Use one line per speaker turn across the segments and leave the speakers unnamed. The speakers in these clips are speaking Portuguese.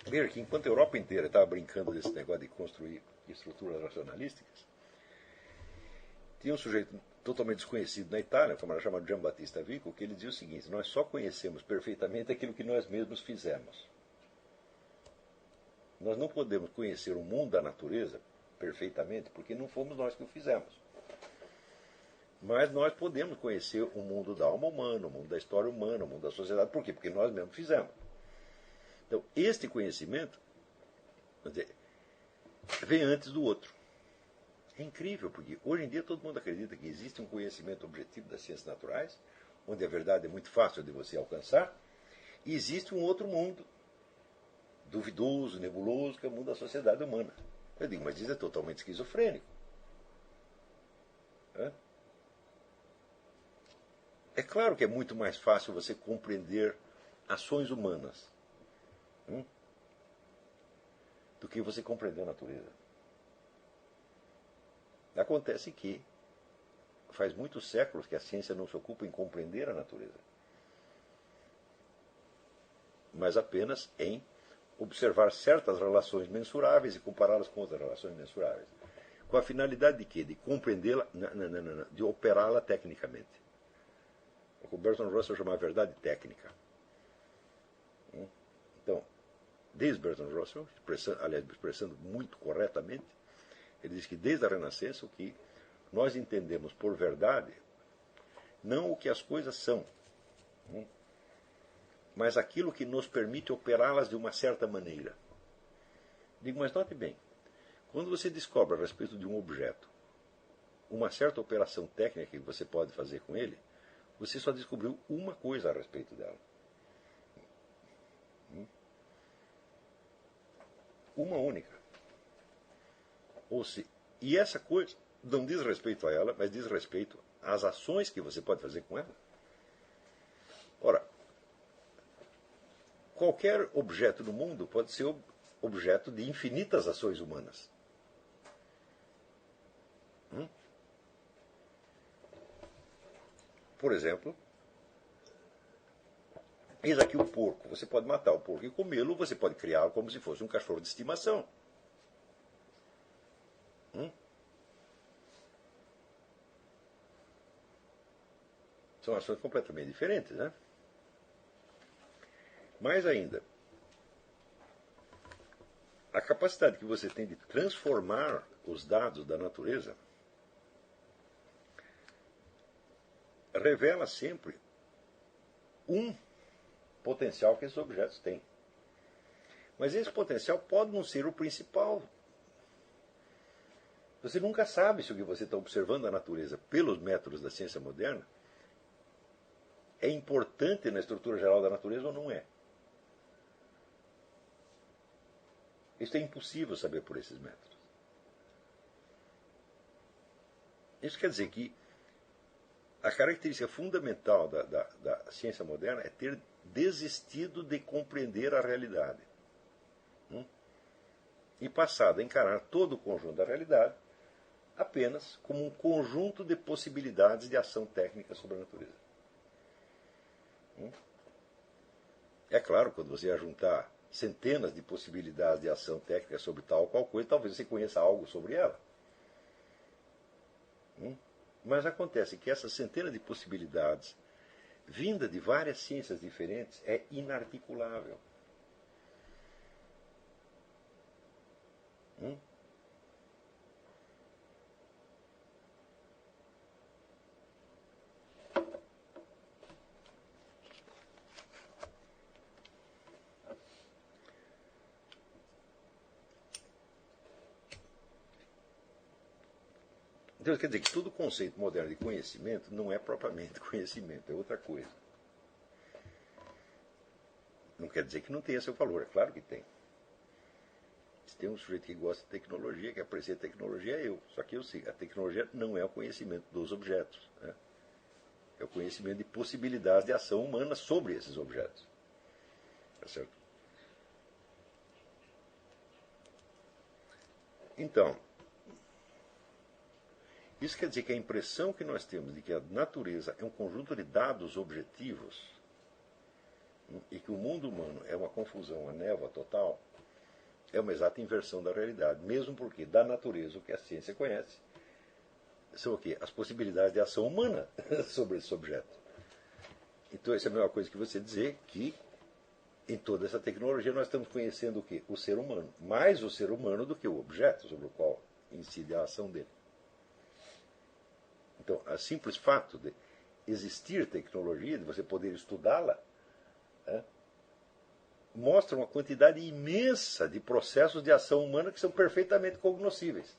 Veja que enquanto a Europa inteira estava brincando desse negócio de construir estruturas racionalísticas, tinha um sujeito totalmente desconhecido na Itália, um camarada chamado Giambattista Vico, que ele dizia o seguinte: nós só conhecemos perfeitamente aquilo que nós mesmos fizemos. Nós não podemos conhecer o mundo da natureza perfeitamente, porque não fomos nós que o fizemos. Mas nós podemos conhecer o mundo da alma humana, o mundo da história humana, o mundo da sociedade. Por quê? Porque nós mesmos fizemos. Então, este conhecimento, quer dizer, vem antes do outro. É incrível, porque hoje em dia todo mundo acredita que existe um conhecimento objetivo das ciências naturais, onde a verdade é muito fácil de você alcançar, e existe um outro mundo, duvidoso, nebuloso, que é o mundo da sociedade humana. Eu digo, mas isso é totalmente esquizofrênico. É claro que é muito mais fácil você compreender ações humanas do que você compreender a natureza. Acontece que faz muitos séculos que a ciência não se ocupa em compreender a natureza, mas apenas em observar certas relações mensuráveis e compará-las com outras relações mensuráveis. Com a finalidade de quê? De compreendê-la, de operá-la tecnicamente. O que o Bertrand Russell chama de verdade técnica. Então, diz Bertrand Russell, expressando muito corretamente, ele diz que desde a Renascença o que nós entendemos por verdade não o que as coisas são, mas aquilo que nos permite operá-las de uma certa maneira. Digo, mas note bem, quando você descobre a respeito de um objeto uma certa operação técnica que você pode fazer com ele, você só descobriu uma coisa a respeito dela. Uma única. E essa coisa não diz respeito a ela, mas diz respeito às ações que você pode fazer com ela. Ora, qualquer objeto no mundo pode ser objeto de infinitas ações humanas. Por exemplo, eis aqui o porco. Você pode matar o porco e comê-lo, você pode criá-lo como se fosse um cachorro de estimação. São ações completamente diferentes, né? Mais ainda, a capacidade que você tem de transformar os dados da natureza revela sempre um potencial que esses objetos têm. Mas esse potencial pode não ser o principal. Você nunca sabe se o que você está observando da natureza pelos métodos da ciência moderna é importante na estrutura geral da natureza ou não é. Isso é impossível saber por esses métodos. Isso quer dizer que a característica fundamental da ciência moderna é ter desistido de compreender a realidade. E passado a encarar todo o conjunto da realidade apenas como um conjunto de possibilidades de ação técnica sobre a natureza. É claro, quando você juntar centenas de possibilidades de ação técnica sobre tal ou qual coisa, talvez você conheça algo sobre ela. Mas acontece que essa centena de possibilidades, vinda de várias ciências diferentes, é inarticulável. Então, quer dizer que todo conceito moderno de conhecimento não é propriamente conhecimento, é outra coisa. Não quer dizer que não tenha seu valor, é claro que tem. Se tem um sujeito que gosta de tecnologia, que aprecia tecnologia, é eu. Só que eu sei, a tecnologia não é o conhecimento dos objetos. Né? É o conhecimento de possibilidades de ação humana sobre esses objetos. Tá certo? Então, isso quer dizer que a impressão que nós temos de que a natureza é um conjunto de dados objetivos e que o mundo humano é uma confusão, uma névoa total, é uma exata inversão da realidade, mesmo porque da natureza o que a ciência conhece são o quê? As possibilidades de ação humana sobre esse objeto. Então, essa é a mesma coisa que você dizer que em toda essa tecnologia nós estamos conhecendo o quê? O ser humano. Mais o ser humano do que o objeto sobre o qual incide a ação dele. Então, o simples fato de existir tecnologia, de você poder estudá-la, mostra uma quantidade imensa de processos de ação humana que são perfeitamente cognoscíveis.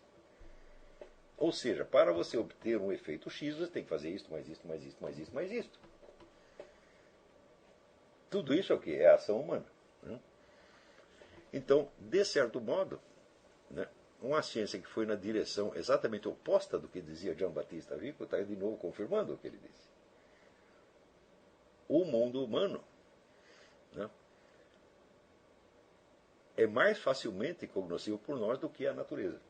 Ou seja, para você obter um efeito X, você tem que fazer isto, mais isto, mais isto, mais isto, mais isto. Tudo isso é o quê? É a ação humana. Então, de certo modo, uma ciência que foi na direção exatamente oposta do que dizia Giambattista Vico está de novo confirmando o que ele disse. O mundo humano é mais facilmente cognoscível por nós do que a natureza.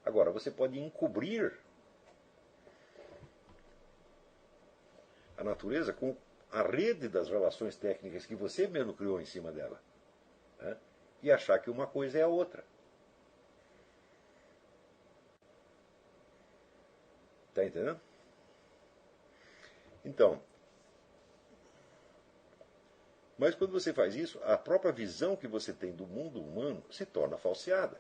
Agora, você pode encobrir a natureza com a rede das relações técnicas que você mesmo criou em cima dela, e achar que uma coisa é a outra. Está entendendo? Então, mas quando você faz isso, a própria visão que você tem do mundo humano se torna falseada.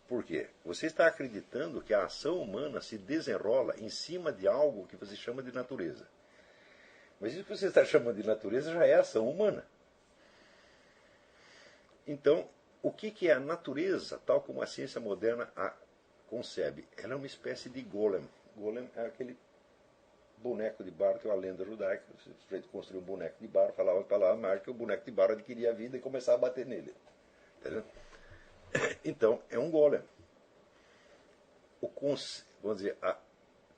Por quê? Você está acreditando que a ação humana se desenrola em cima de algo que você chama de natureza. Mas isso que você está chamando de natureza já é ação humana. Então, o que é a natureza, tal como a ciência moderna a concebe? Ela é uma espécie de golem. Golem é aquele boneco de barro, que é uma lenda judaica. Você construiu um boneco de barro, falava a mágica, o boneco de barro adquiria a vida e começava a bater nele. Entendeu? Então, é um golem. Vamos dizer, a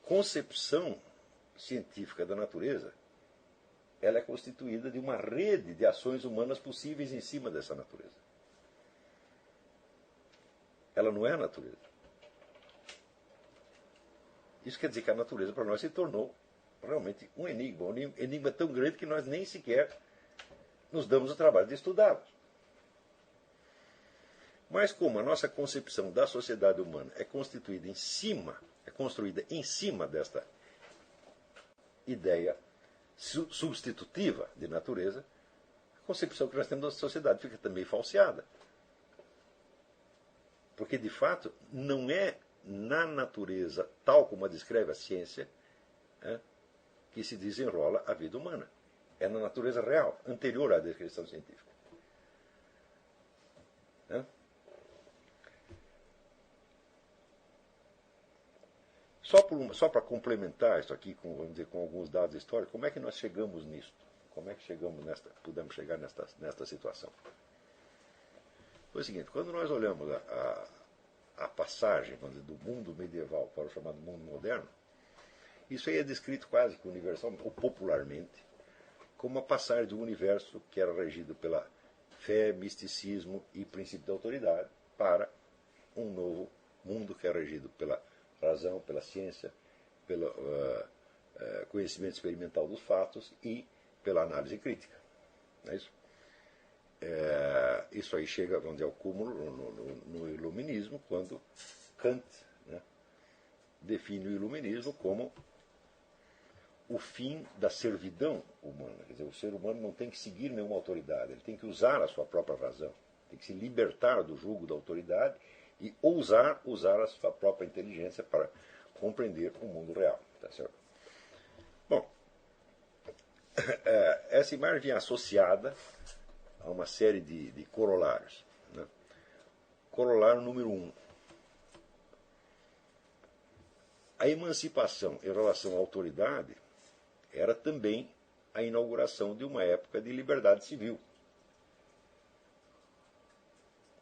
concepção científica da natureza, ela é constituída de uma rede de ações humanas possíveis em cima dessa natureza. Ela não é a natureza. Isso quer dizer que a natureza para nós se tornou realmente um enigma tão grande que nós nem sequer nos damos o trabalho de estudá-la. Mas como a nossa concepção da sociedade humana é construída em cima desta ideia substitutiva de natureza, a concepção que nós temos da sociedade fica também falseada. Porque, de fato, não é na natureza, tal como a descreve a ciência, que se desenrola a vida humana. É na natureza real, anterior à descrição científica. Só para complementar isso aqui, vamos dizer, com alguns dados históricos, como é que nós chegamos nisto? Como é que pudemos chegar nesta situação? Foi o seguinte, quando nós olhamos a passagem, vamos dizer, do mundo medieval para o chamado mundo moderno, isso aí é descrito quase que universalmente, ou popularmente, como uma passagem do universo que era regido pela fé, misticismo e princípio da autoridade para um novo mundo que é regido pela razão, pela ciência, pelo conhecimento experimental dos fatos e pela análise crítica. Não é isso? Isso aí chega, vamos dizer, ao cúmulo no iluminismo, quando Kant define o iluminismo como o fim da servidão humana. Quer dizer, o ser humano não tem que seguir nenhuma autoridade, ele tem que usar a sua própria razão, tem que se libertar do jugo da autoridade e ousar usar a sua própria inteligência para compreender o mundo real. Tá certo? Bom, essa imagem vem associada a uma série de corolários. Corolário número 1. A emancipação em relação à autoridade era também a inauguração de uma época de liberdade civil.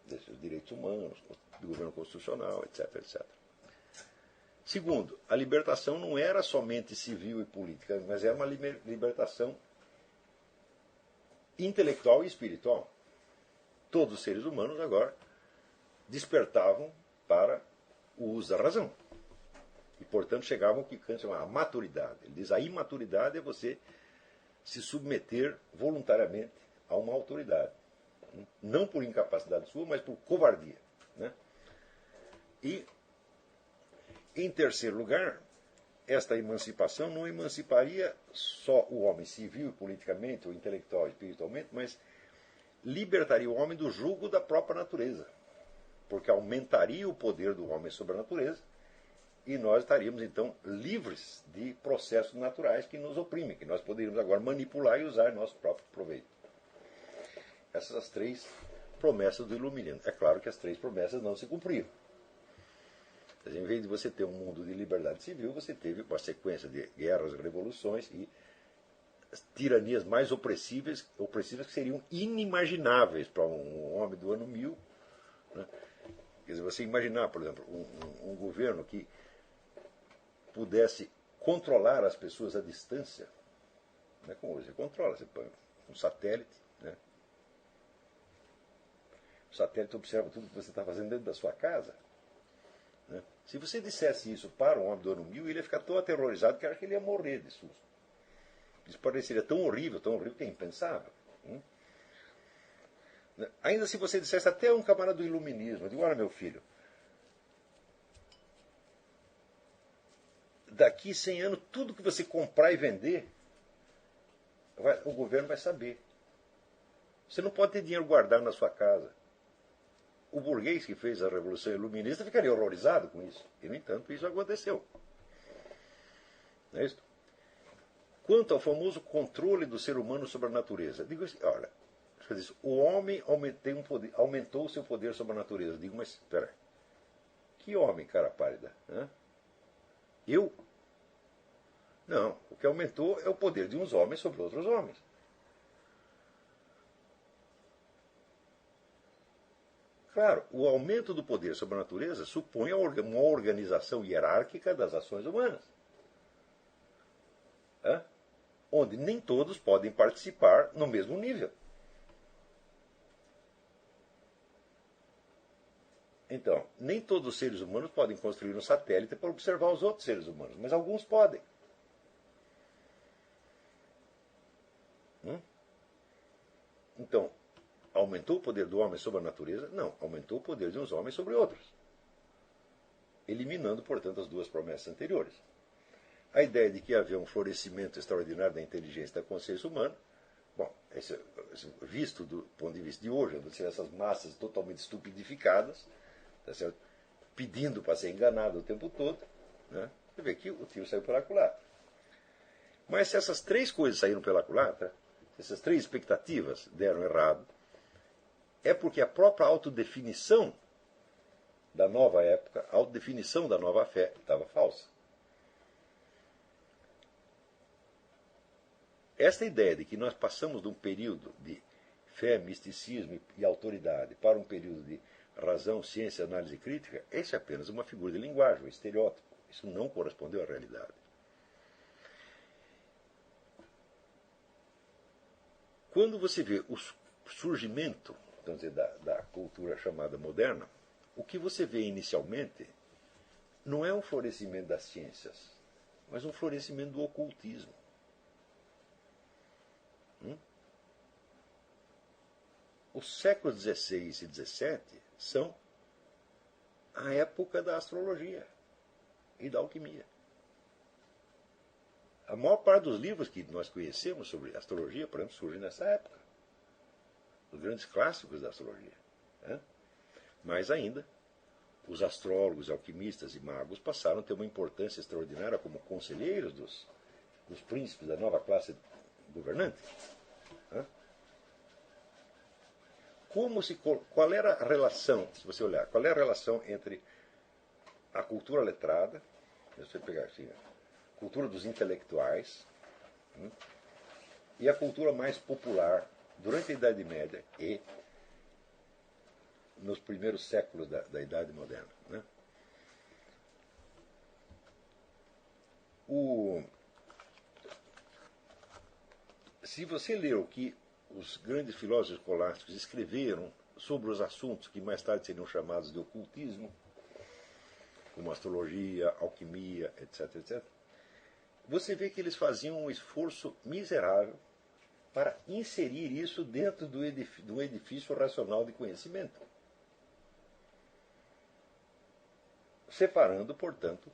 Desses direitos humanos, do governo constitucional, etc, etc. Segundo, a libertação não era somente civil e política, mas era uma libertação intelectual e espiritual. Todos os seres humanos agora despertavam para o uso da razão. E, portanto, chegavam ao que Kant chama a maturidade. Ele diz: a imaturidade é você se submeter voluntariamente a uma autoridade. Não por incapacidade sua, mas por covardia. Né? E, em terceiro lugar, esta emancipação não emanciparia só o homem civil e politicamente, ou intelectual e espiritualmente, mas libertaria o homem do jugo da própria natureza. Porque aumentaria o poder do homem sobre a natureza e nós estaríamos, então, livres de processos naturais que nos oprimem, que nós poderíamos agora manipular e usar em nosso próprio proveito. Essas as três promessas do iluminismo. É claro que as três promessas não se cumpriram. Em vez de você ter um mundo de liberdade civil, você teve uma sequência de guerras, revoluções e tiranias mais opressivas que seriam inimagináveis para um homem do ano 1000. Né? Quer dizer, você imaginar, por exemplo, um governo que pudesse controlar as pessoas à distância, né? Como você controla, você põe um satélite, né? O satélite observa tudo que você está fazendo dentro da sua casa. Né? Se você dissesse isso para um homem do ano 1000, ele ia ficar tão aterrorizado que acho que ele ia morrer de susto. Isso pareceria tão horrível que é impensável. Ainda se você dissesse até a um camarada do iluminismo, eu digo: olha, meu filho, daqui 100 anos, tudo que você comprar e vender, o governo vai saber. Você não pode ter dinheiro guardado na sua casa. O burguês que fez a Revolução Iluminista ficaria horrorizado com isso. E, no entanto, isso aconteceu. Não é isso? Quanto ao famoso controle do ser humano sobre a natureza, digo assim: olha, o homem aumentou o seu poder sobre a natureza. Digo: mas espera, que homem, cara pálida? Hã? Eu? Não, o que aumentou é o poder de uns homens sobre outros homens. Claro, o aumento do poder sobre a natureza supõe uma organização hierárquica das ações humanas, onde nem todos podem participar no mesmo nível. Então, nem todos os seres humanos podem construir um satélite para observar os outros seres humanos, mas alguns podem. Então, aumentou o poder do homem sobre a natureza? Não, aumentou o poder de uns homens sobre outros, eliminando, portanto, as duas promessas anteriores. A ideia de que havia um florescimento extraordinário da inteligência e da consciência humana, bom, visto do ponto de vista de hoje, onde essas massas totalmente estupidificadas, tá certo? Pedindo para ser enganado o tempo todo, né? Você vê que o tiro saiu pela culatra. Mas se essas três coisas saíram pela culatra, se essas três expectativas deram errado, é porque a própria autodefinição da nova época, a autodefinição da nova fé, estava falsa. Esta ideia de que nós passamos de um período de fé, misticismo e autoridade para um período de razão, ciência, análise crítica, isso é apenas uma figura de linguagem, um estereótipo. Isso não correspondeu à realidade. Quando você vê o surgimento, vamos dizer, da cultura chamada moderna, o que você vê inicialmente não é um florescimento das ciências, mas um florescimento do ocultismo. Os séculos XVI e XVII são a época da astrologia e da alquimia. A maior parte dos livros que nós conhecemos sobre astrologia, por exemplo, surgem nessa época. Os grandes clássicos da astrologia. Mais ainda, os astrólogos, alquimistas e magos passaram a ter uma importância extraordinária como conselheiros dos príncipes da nova classe governante. Qual era a relação, se você olhar, qual é a relação entre a cultura letrada, se você pegar assim, a cultura dos intelectuais, e a cultura mais popular durante a Idade Média e nos primeiros séculos da Idade Moderna. Se você ler o que os grandes filósofos escolásticos escreveram sobre os assuntos que mais tarde seriam chamados de ocultismo, como astrologia, alquimia, etc, etc, você vê que eles faziam um esforço miserável para inserir isso dentro do edifício racional de conhecimento. Separando, portanto,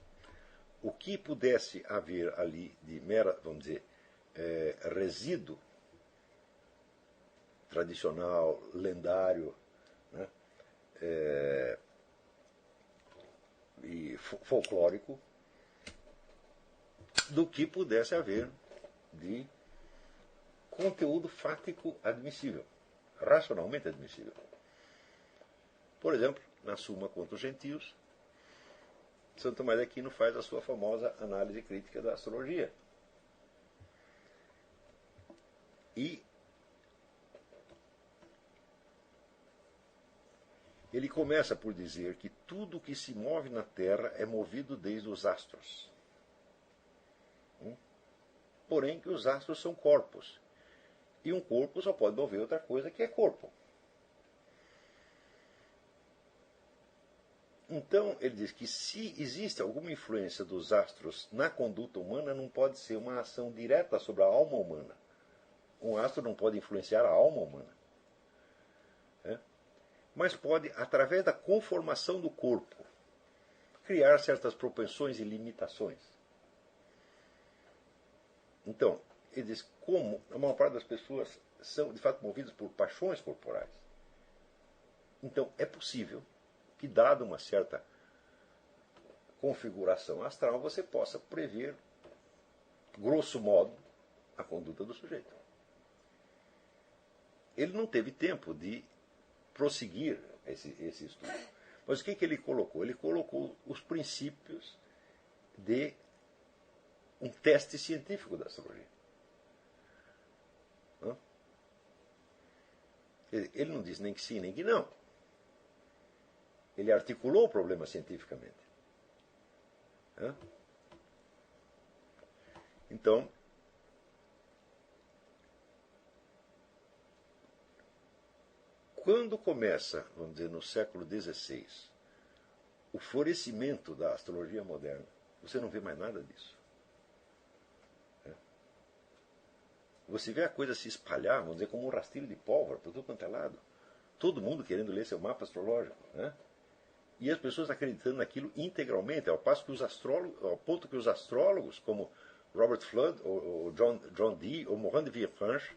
o que pudesse haver ali de mera, vamos dizer, resíduo tradicional, lendário, né, e folclórico, do que pudesse haver de conteúdo fático admissível, racionalmente admissível. Por exemplo, na Suma contra os Gentios, Santo Tomás de Aquino faz a sua famosa análise crítica da astrologia. E ele começa por dizer que tudo que se move na Terra é movido desde os astros. Porém, que os astros são corpos. E um corpo só pode mover outra coisa que é corpo. Então, ele diz que se existe alguma influência dos astros na conduta humana, não pode ser uma ação direta sobre a alma humana. Um astro não pode influenciar a alma humana. Mas pode, através da conformação do corpo, criar certas propensões e limitações. Então, ele diz como a maior parte das pessoas são, de fato, movidas por paixões corporais. Então, é possível que, dada uma certa configuração astral, você possa prever, grosso modo, a conduta do sujeito. Ele não teve tempo de prosseguir esse estudo. Mas o que ele colocou? Ele colocou os princípios de um teste científico da astrologia. Ele não disse nem que sim, nem que não. Ele articulou o problema cientificamente. Então, quando começa, vamos dizer, no século XVI, o florescimento da astrologia moderna, você não vê mais nada disso. Você vê a coisa se espalhar, vamos dizer, como um rastilho de pólvora por tudo quanto é lado. Todo mundo querendo ler seu mapa astrológico. E as pessoas acreditando naquilo integralmente, ao ponto que os astrólogos, como Robert Flood, ou John Dee, ou Morin de Villefranche,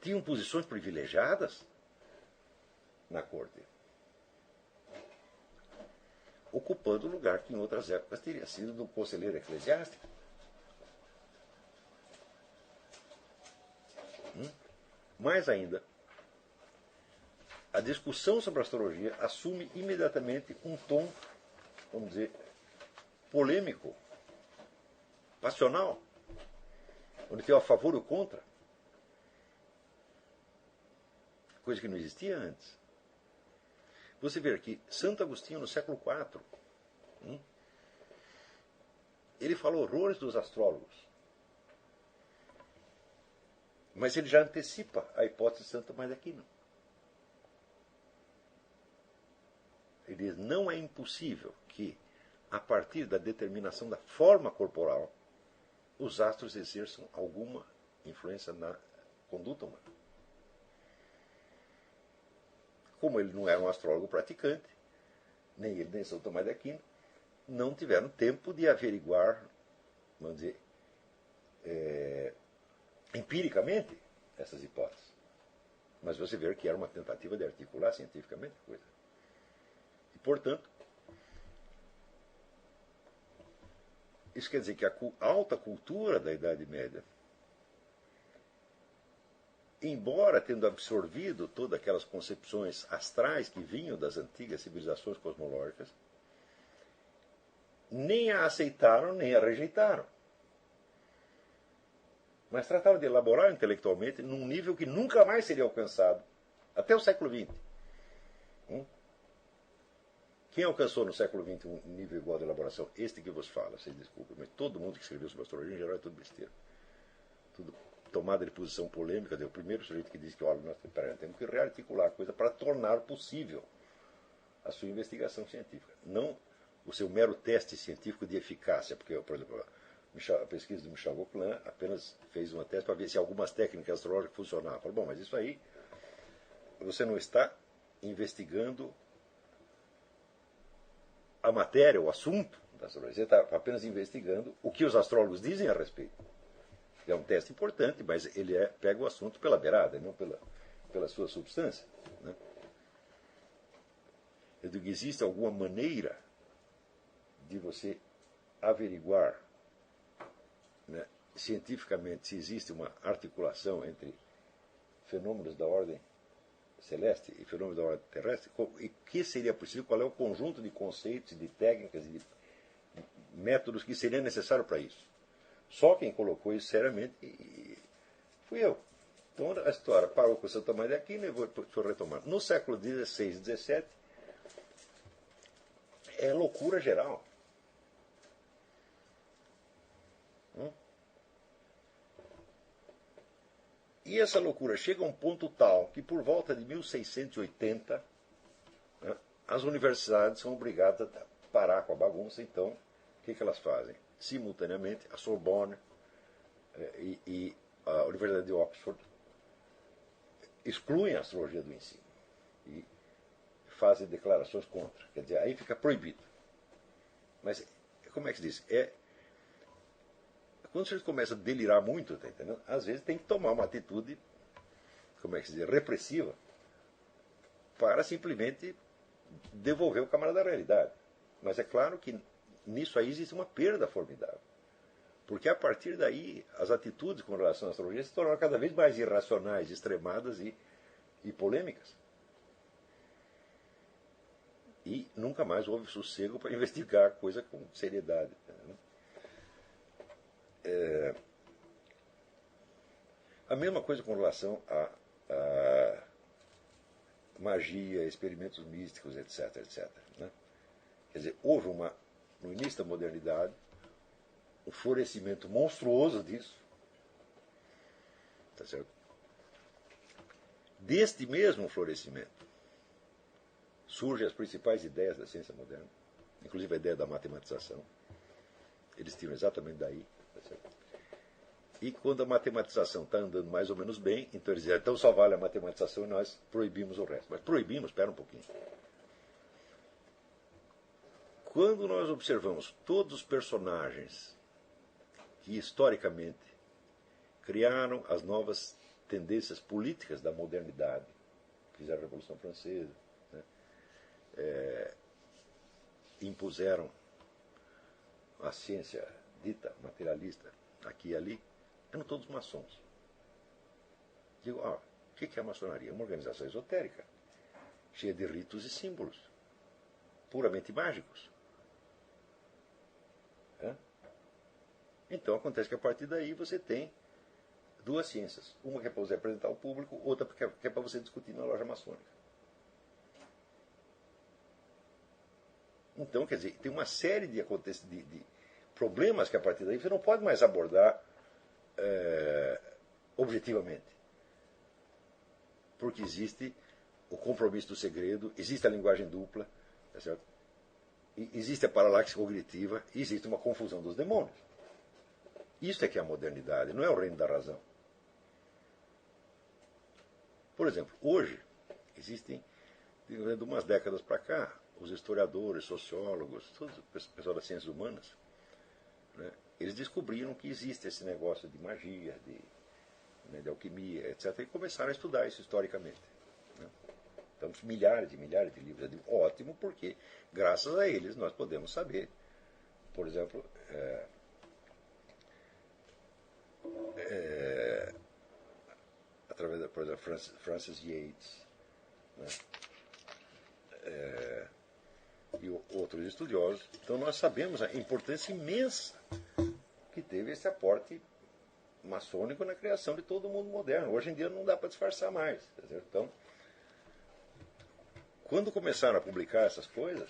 tinham posições privilegiadas na corte, ocupando o lugar que em outras épocas teria sido do conselheiro eclesiástico. Mais ainda, a discussão sobre a astrologia assume imediatamente um tom, vamos dizer, polêmico, passional, onde tem o a favor e o contra. Coisa que não existia antes. Você vê que Santo Agostinho, no século IV, ele falou horrores dos astrólogos. Mas ele já antecipa a hipótese de Santo Tomás de Aquino. Ele diz, não é impossível que, a partir da determinação da forma corporal, os astros exerçam alguma influência na conduta humana. Como ele não era um astrólogo praticante, nem ele nem São Tomás de Aquino, não tiveram tempo de averiguar, vamos dizer, empiricamente essas hipóteses. Mas você vê que era uma tentativa de articular cientificamente a coisa. E, portanto, isso quer dizer que a alta cultura da Idade Média, embora tendo absorvido todas aquelas concepções astrais que vinham das antigas civilizações cosmológicas, nem a aceitaram nem a rejeitaram. Mas trataram de elaborar intelectualmente num nível que nunca mais seria alcançado até o século XX. Quem alcançou no século XX um nível igual de elaboração? Este que vos fala, vocês desculpem, mas todo mundo que escreveu sobre astrologia em geral é tudo besteira. Tudo tomada de posição polêmica. O primeiro sujeito que disse que, olha, nós temos que rearticular a coisa para tornar possível a sua investigação científica. Não o seu mero teste científico de eficácia, porque, por exemplo, a pesquisa do Michel Vauquelin apenas fez uma teste para ver se algumas técnicas astrológicas funcionavam. Falei, bom, mas isso aí você não está investigando a matéria, o assunto da astrologia. Você está apenas investigando o que os astrólogos dizem a respeito. É um teste importante, mas ele pega o assunto pela beirada, não pela sua substância. Né? Eu digo, existe alguma maneira de você averiguar, né, cientificamente se existe uma articulação entre fenômenos da ordem celeste e fenômenos da ordem terrestre? E que seria possível? Qual é o conjunto de conceitos, de técnicas, de métodos que seria necessário para isso? Só quem colocou isso seriamente fui eu. Então a história parou com o Santa Maria aqui e vou retomar. No século XVI e XVII é loucura geral. E essa loucura chega a um ponto tal que por volta de 1680 né, as universidades são obrigadas a parar com a bagunça. Então, o que elas fazem? Simultaneamente, a Sorbonne e a Universidade de Oxford excluem a astrologia do ensino e fazem declarações contra. Quer dizer, aí fica proibido. Mas, como é que se diz? Quando você começa a delirar muito, tá entendendo? Às vezes tem que tomar uma atitude, como é que se diz, repressiva, para simplesmente devolver o camarada à realidade. Mas é claro que nisso aí existe uma perda formidável. Porque a partir daí, as atitudes com relação à astrologia se tornaram cada vez mais irracionais, extremadas e polêmicas. E nunca mais houve sossego para investigar a coisa com seriedade. Né? A mesma coisa com relação a magia, experimentos místicos, etc. etc. Né? Quer dizer, houve no início da modernidade um florescimento monstruoso disso. Tá certo? Deste mesmo florescimento surgem as principais ideias da ciência moderna, inclusive a ideia da matematização. Eles tiram exatamente daí. Tá certo? E quando a matematização está andando mais ou menos bem, então eles dizem, então só vale a matematização e nós proibimos o resto. Mas proibimos, espera um pouquinho. Quando nós observamos todos os personagens que historicamente criaram as novas tendências políticas da modernidade, fizeram a Revolução Francesa, né? Impuseram a ciência dita materialista aqui e ali, eram todos maçons. Digo, o que é a maçonaria? É uma organização esotérica, cheia de ritos e símbolos, puramente mágicos. Então acontece que a partir daí você tem duas ciências. Uma que é para você apresentar ao público, outra que é para você discutir na loja maçônica. Então, quer dizer, tem uma série de problemas que a partir daí você não pode mais abordar objetivamente. Porque existe o compromisso do segredo, existe a linguagem dupla, tá certo? E existe a paralaxe cognitiva, e existe uma confusão dos demônios. Isso é que é a modernidade, não é o reino da razão. Por exemplo, hoje, existem, de umas décadas para cá, os historiadores, sociólogos, todo o pessoal das ciências humanas, né, eles descobriram que existe esse negócio de magia, de alquimia, etc., e começaram a estudar isso historicamente. Né. Então, milhares e milhares de livros. Ótimo, porque graças a eles nós podemos saber, por exemplo, através da, por exemplo, Francis Yates, né, e outros estudiosos. Então nós sabemos a importância imensa que teve esse aporte maçônico na criação de todo o mundo moderno. Hoje em dia não dá para disfarçar mais. Tá certo? Então, quando começaram a publicar essas coisas,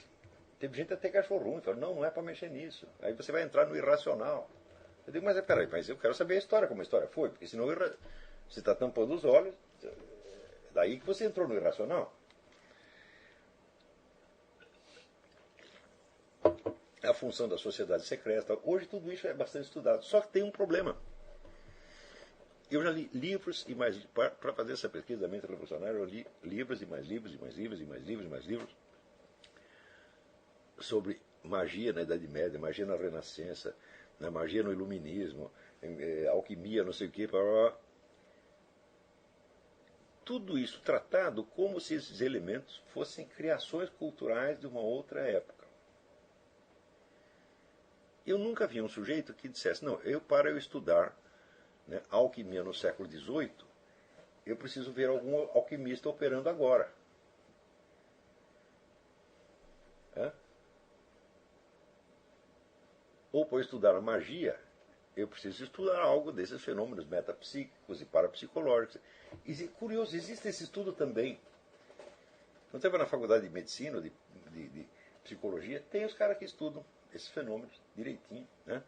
teve gente até que achou ruim, falou, não é para mexer nisso. Aí você vai entrar no irracional. Eu digo, mas peraí, mas eu quero saber a história, como a história foi, porque senão você está tampando os olhos, daí que você entrou no irracional. a função da sociedade secreta. Hoje tudo isso é bastante estudado. Só que tem um problema. Eu já li livros e mais... Para fazer essa pesquisa da mente revolucionária, eu li livros e mais livros, e mais livros, e mais livros, e mais livros sobre magia na Idade Média, magia na Renascença, na magia no Iluminismo, alquimia, não sei o quê. Tudo isso tratado como se esses elementos fossem criações culturais de uma outra época. Eu nunca vi um sujeito que dissesse, não, para eu estudar, né, alquimia no século XVIII, eu preciso ver algum alquimista operando agora. Ou para estudar a magia, eu preciso estudar algo desses fenômenos metapsíquicos e parapsicológicos. E, curioso, existe esse estudo também. Quando você vai na faculdade de medicina, de psicologia, tem os caras que estudam esses fenômenos direitinho, né?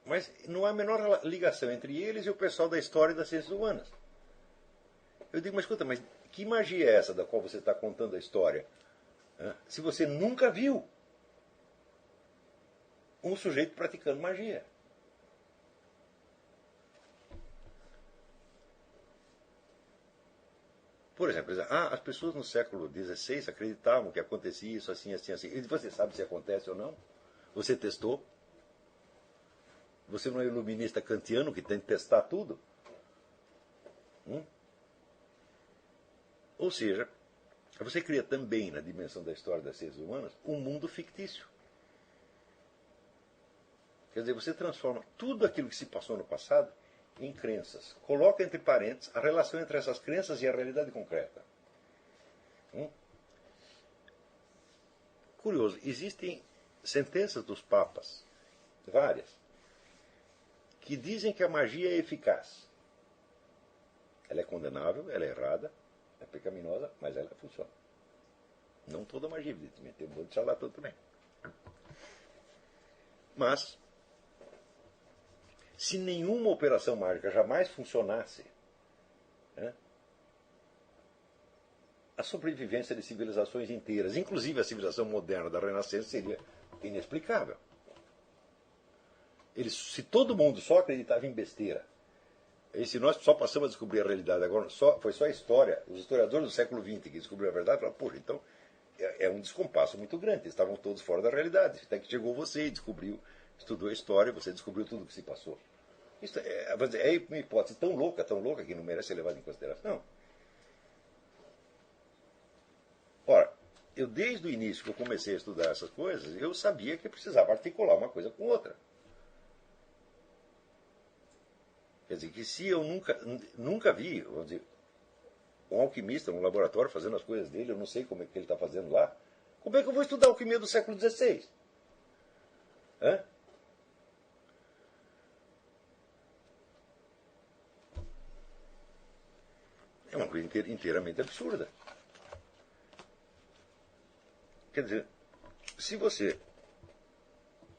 Mas não há a menor ligação entre eles e o pessoal da história e das ciências humanas. Eu digo, mas escuta, mas que magia é essa da qual você está contando a história? Se você nunca viu um sujeito praticando magia. Por exemplo, as pessoas no século XVI acreditavam que acontecia isso assim, assim, assim. E você sabe se acontece ou não? Você testou? Você não é iluminista kantiano que tem que testar tudo? Ou seja, você cria também, na dimensão da história das ciências humanas, um mundo fictício. Quer dizer, você transforma tudo aquilo que se passou no passado em crenças. Coloca entre parênteses a relação entre essas crenças e a realidade concreta. Curioso, existem sentenças dos papas, várias, que dizem que a magia é eficaz. Ela é condenável, ela é errada, é pecaminosa, mas ela funciona. Não toda magia, evidentemente, tem um monte de charlatão também. Mas, se nenhuma operação mágica jamais funcionasse, né, a sobrevivência de civilizações inteiras, inclusive a civilização moderna da Renascença, seria inexplicável. Se todo mundo só acreditava em besteira, e se nós só passamos a descobrir a realidade agora, foi só a história, os historiadores do século XX que descobriram a verdade, falaram, poxa, então é um descompasso muito grande, eles estavam todos fora da realidade, até que chegou você e descobriu, estudou a história, você descobriu tudo o que se passou. Isso é uma hipótese tão louca que não merece ser levada em consideração. Ora, eu desde o início que eu comecei a estudar essas coisas, eu sabia que precisava articular uma coisa com outra. Quer dizer, que se eu nunca vi, vamos dizer, um alquimista num laboratório fazendo as coisas dele, eu não sei como é que ele está fazendo lá, como é que eu vou estudar alquimia do século XVI? É uma coisa inteiramente absurda. Quer dizer, se você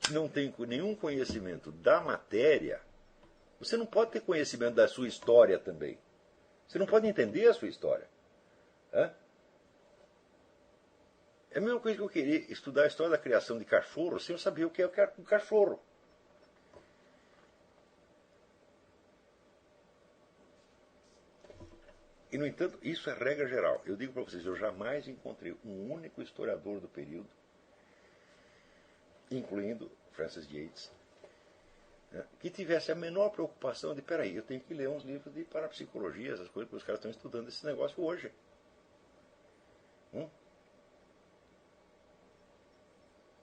não tem nenhum conhecimento da matéria, você não pode ter conhecimento da sua história também. Você não pode entender a sua história. É a mesma coisa que eu queria estudar a história da criação de cachorro sem eu saber o que é um cachorro. E, no entanto, isso é regra geral. Eu digo para vocês, eu jamais encontrei um único historiador do período, incluindo Francis Yates, né, que tivesse a menor preocupação de, peraí, eu tenho que ler uns livros de parapsicologia, essas coisas que os caras estão estudando esse negócio hoje.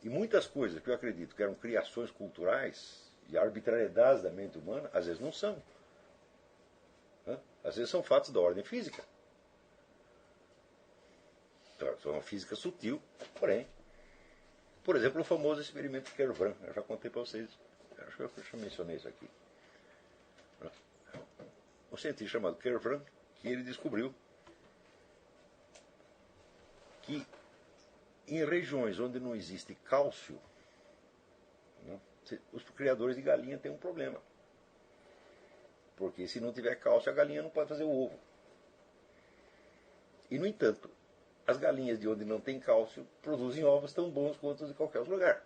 E muitas coisas que eu acredito que eram criações culturais e arbitrariedades da mente humana, às vezes não são. Às vezes são fatos da ordem física. São uma física sutil, porém. Por exemplo, o famoso experimento de Kervran. Eu já contei para vocês. Acho que eu já mencionei isso aqui. Um cientista chamado Kervran, que ele descobriu que em regiões onde não existe cálcio, né, os criadores de galinha têm um problema. Porque se não tiver cálcio, a galinha não pode fazer o ovo. E, no entanto, as galinhas de onde não tem cálcio produzem ovos tão bons quanto os de qualquer outro lugar.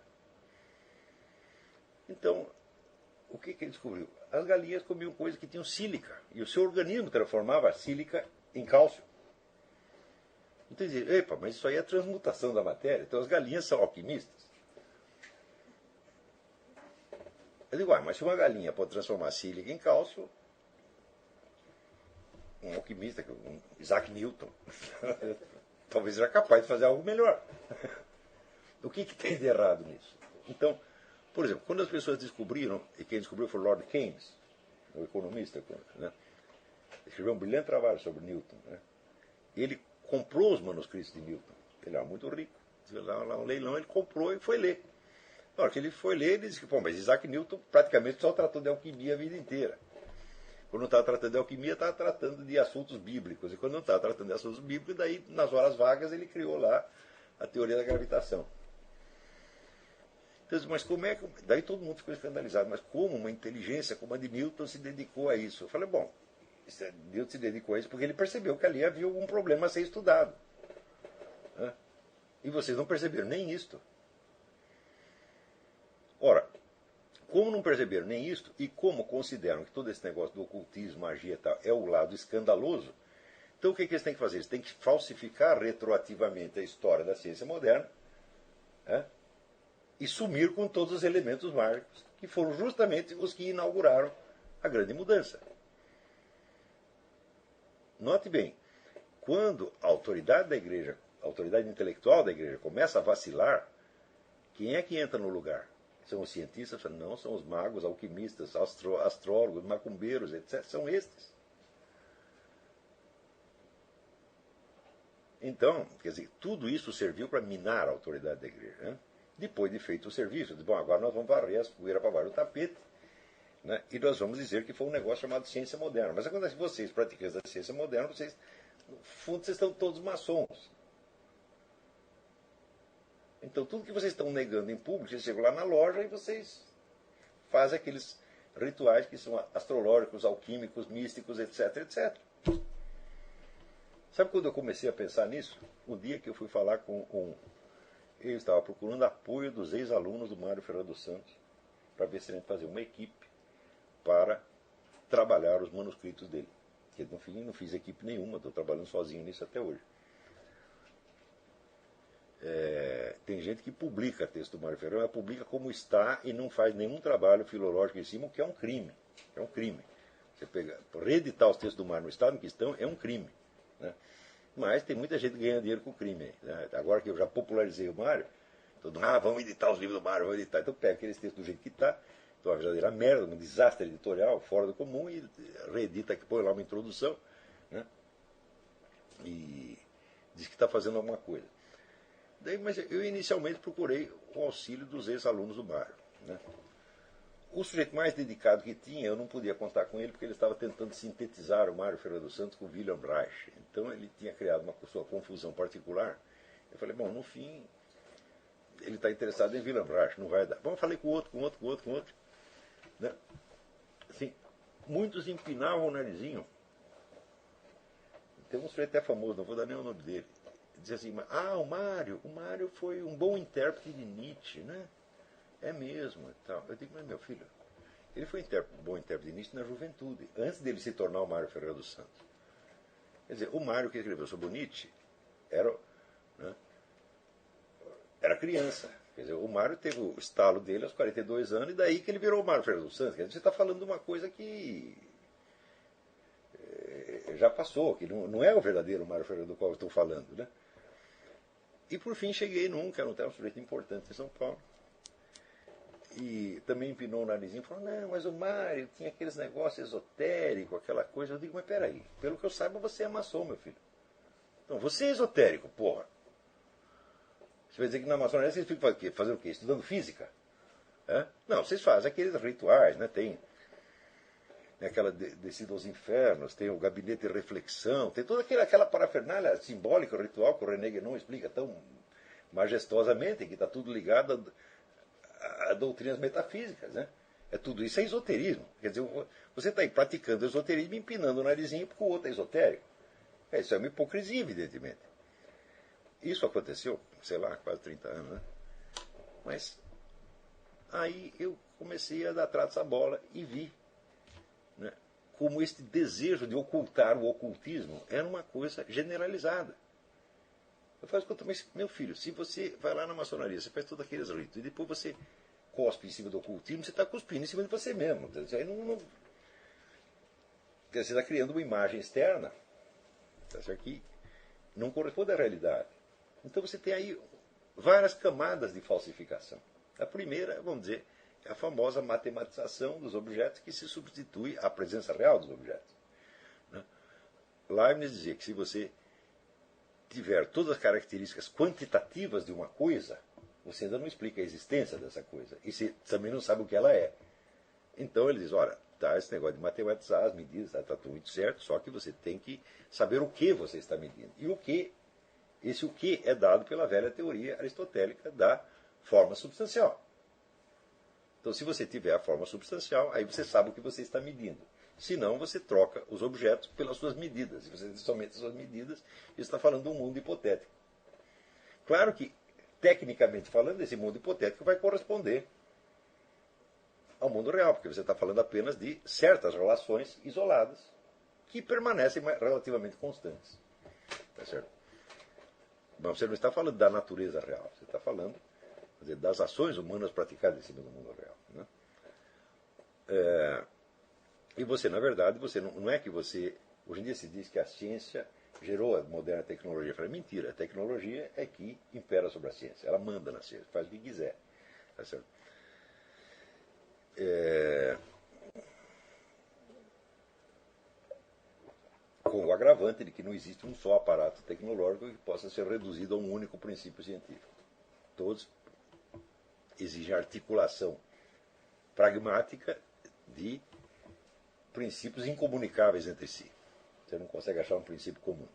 Então, o que ele descobriu? As galinhas comiam coisas que tinham sílica, e o seu organismo transformava a sílica em cálcio. Então dizia, epa, mas isso aí é transmutação da matéria, então as galinhas são alquimistas. Eu digo, mas se uma galinha pode transformar sílica em cálcio, um alquimista, um Isaac Newton, talvez seja capaz de fazer algo melhor. O que tem de errado nisso? Então, por exemplo, quando as pessoas descobriram, e quem descobriu foi Lord Keynes, o economista, né, escreveu um brilhante trabalho sobre Newton. Né, ele comprou os manuscritos de Newton. Ele era muito rico. Lá um leilão, ele comprou e foi ler. Na hora que ele foi ler, ele disse que, mas Isaac Newton praticamente só tratou de alquimia a vida inteira. Quando não estava tratando de alquimia, estava tratando de assuntos bíblicos. E quando não estava tratando de assuntos bíblicos, daí, nas horas vagas, ele criou lá a teoria da gravitação. Então, mas como é que... Daí todo mundo ficou escandalizado. Mas como uma inteligência como a de Newton se dedicou a isso? Eu falei, bom, Newton se dedicou a isso porque ele percebeu que ali havia algum problema a ser estudado. Né? E vocês não perceberam nem isto. Ora, como não perceberam nem isto, e como consideram que todo esse negócio do ocultismo, magia e tal, é o lado escandaloso, então o que eles têm que fazer? Eles têm que falsificar retroativamente a história da ciência moderna, né, e sumir com todos os elementos mágicos, que foram justamente os que inauguraram a grande mudança. Note bem, quando a autoridade da igreja, a autoridade intelectual da igreja começa a vacilar, quem é que entra no lugar? São os cientistas? Não, são os magos, alquimistas, astrólogos, macumbeiros, etc. São estes. Então, quer dizer, tudo isso serviu para minar a autoridade da igreja. Né? Depois de feito o serviço, bom, agora nós vamos varrer as poeiras para baixo do tapete, né? E nós vamos dizer que foi um negócio chamado ciência moderna. Mas acontece que vocês, praticantes da ciência moderna, vocês, no fundo, vocês estão todos maçons. Então, tudo que vocês estão negando em público, vocês chegam lá na loja e vocês fazem aqueles rituais que são astrológicos, alquímicos, místicos, etc, etc. Sabe quando eu comecei a pensar nisso? Um dia que eu fui falar com eu estava procurando apoio dos ex-alunos do Mário Ferreira dos Santos para ver se a gente fazia uma equipe para trabalhar os manuscritos dele. Porque no fim não fiz equipe nenhuma, estou trabalhando sozinho nisso até hoje. Tem gente que publica texto do Mário Ferreira, mas publica como está e não faz nenhum trabalho filológico em cima, o que é um crime. É um crime. Você reeditar os textos do Mário no estado em que estão é um crime. Né? Mas tem muita gente que ganha dinheiro com o crime. Né? Agora que eu já popularizei o Mário, todo mundo, vamos editar os livros do Mário, vamos editar. Então pega aqueles textos do jeito que está, então uma verdadeira merda, um desastre editorial, fora do comum, e reedita, que põe lá uma introdução, né? E diz que está fazendo alguma coisa. Daí, mas eu inicialmente procurei o auxílio dos ex-alunos do Mário. Né? O sujeito mais dedicado que tinha, eu não podia contar com ele, porque ele estava tentando sintetizar o Mário Ferreira dos Santos com o William Reich. Então ele tinha criado uma sua confusão particular. Eu falei, bom, no fim, ele está interessado em William Reich, não vai dar. Bom, eu falei com outro. Né? Assim, muitos empinavam o narizinho. Tem um sujeito até famoso, não vou dar nem o nome dele. Dizia assim, o Mário foi um bom intérprete de Nietzsche, né? É mesmo. Então, eu digo, mas meu filho, ele foi um bom intérprete de Nietzsche na juventude, antes dele se tornar o Mário Ferreira dos Santos. Quer dizer, o Mário que escreveu sobre o Nietzsche era criança. Quer dizer, o Mário teve o estalo dele aos 42 anos, e daí que ele virou o Mário Ferreira dos Santos. Quer dizer, você está falando de uma coisa que já passou, que não é o verdadeiro Mário Ferreira do qual eu estou falando, né? E por fim cheguei num, que era um sujeito importante em São Paulo. E também empinou o narizinho e falou, não, mas o Mário tinha aqueles negócios esotéricos, aquela coisa. Eu digo, mas peraí, pelo que eu saiba, você é maçom, meu filho. Então, você é esotérico, porra. Você vai dizer que na maçonaria vocês ficam fazendo o quê? Estudando física? Não, vocês fazem aqueles rituais, né? Tem aquela descida aos infernos, tem o gabinete de reflexão, tem toda aquela parafernália simbólica, ritual, que o René Guénon explica tão majestosamente, que está tudo ligado a doutrinas metafísicas. Né? Tudo isso é esoterismo. Quer dizer, você está aí praticando esoterismo, empinando o narizinho porque o outro é esotérico. Isso é uma hipocrisia, evidentemente. Isso aconteceu, sei lá, quase 30 anos, né? Mas aí eu comecei a dar tratos à bola e vi, né, como este desejo de ocultar o ocultismo era uma coisa generalizada. Eu faço conta, mas meu filho, se você vai lá na maçonaria, você faz todos aqueles ritos, e depois você cospe em cima do ocultismo, você está cuspindo em cima de você mesmo. Aí você está criando uma imagem externa, tá certo, que não corresponde à realidade. Então você tem aí várias camadas de falsificação. A primeira, vamos dizer, é a famosa matematização dos objetos que se substitui à presença real dos objetos. Leibniz dizia que se você tiver todas as características quantitativas de uma coisa, você ainda não explica a existência dessa coisa. E você também não sabe o que ela é. Então ele diz, olha, tá, esse negócio de matematizar as medidas, está tudo muito certo, só que você tem que saber o que você está medindo. E o que, esse o que é dado pela velha teoria aristotélica da forma substancial. Então, se você tiver a forma substancial, aí você sabe o que você está medindo. Senão, você troca os objetos pelas suas medidas. E você diz somente as suas medidas, e está falando de um mundo hipotético. Claro que, tecnicamente falando, esse mundo hipotético vai corresponder ao mundo real, porque você está falando apenas de certas relações isoladas que permanecem relativamente constantes. Tá certo? Mas você não está falando da natureza real, você está falando, quer dizer, das ações humanas praticadas em cima do mundo real. Né? E você, na verdade, você não é que você... Hoje em dia se diz que a ciência gerou a moderna tecnologia. Eu falei, mentira, a tecnologia é que impera sobre a ciência. Ela manda na ciência, faz o que quiser. Tá certo? Com o agravante de que não existe um só aparato tecnológico que possa ser reduzido a um único princípio científico. Todos exigem articulação pragmática de princípios incomunicáveis entre si. Você não consegue achar um princípio comum.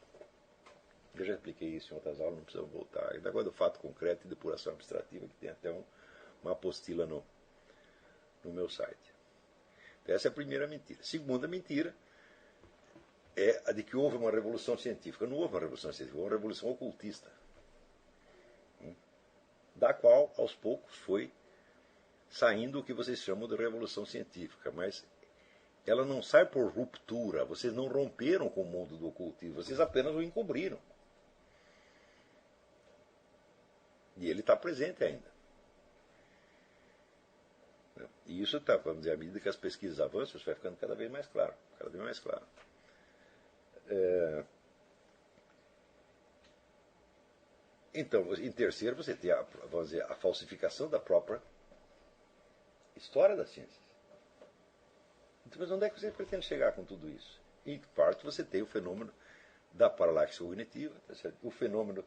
Eu já expliquei isso em outras aulas, não precisamos voltar. E negócio do fato concreto e depuração abstrativa, que tem até uma apostila no meu site. Então, essa é a primeira mentira. Segunda mentira é a de que houve uma revolução científica. Não houve uma revolução científica, houve uma revolução ocultista. Da qual, aos poucos, foi saindo o que vocês chamam de revolução científica. Mas ela não sai por ruptura. Vocês não romperam com o mundo do ocultismo, vocês apenas o encobriram. E ele está presente ainda. E isso está, vamos dizer, à medida que as pesquisas avançam, isso vai ficando cada vez mais claro. Cada vez mais claro. Então, em terceiro, você tem vamos dizer, a falsificação da própria história das ciências. Então, mas onde é que você pretende chegar com tudo isso? Em quarto, você tem o fenômeno da paralaxe cognitiva, tá, o fenômeno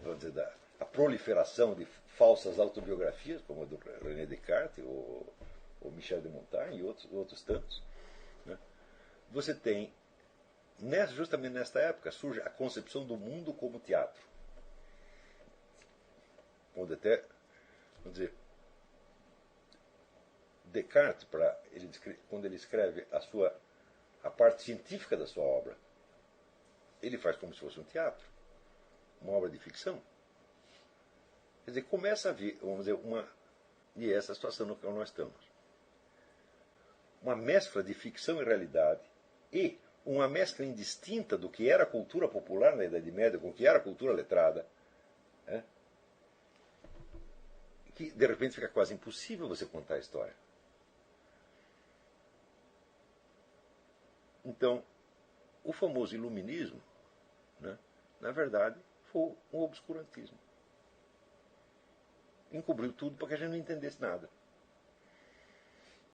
vamos dizer, da proliferação de falsas autobiografias, como a do René Descartes, ou Michel de Montaigne e outros tantos. Né? Você tem, justamente nesta época, surge a concepção do mundo como teatro. Onde até, vamos dizer, Descartes, quando ele escreve a parte científica da sua obra, ele faz como se fosse um teatro, uma obra de ficção. Quer dizer, começa a vir, vamos dizer, e essa situação no qual nós estamos. Uma mescla de ficção e realidade, e uma mescla indistinta do que era a cultura popular na Idade Média com o que era a cultura letrada, né? Que de repente fica quase impossível você contar a história. Então, o famoso iluminismo, né, na verdade, foi um obscurantismo. Encobriu tudo para que a gente não entendesse nada.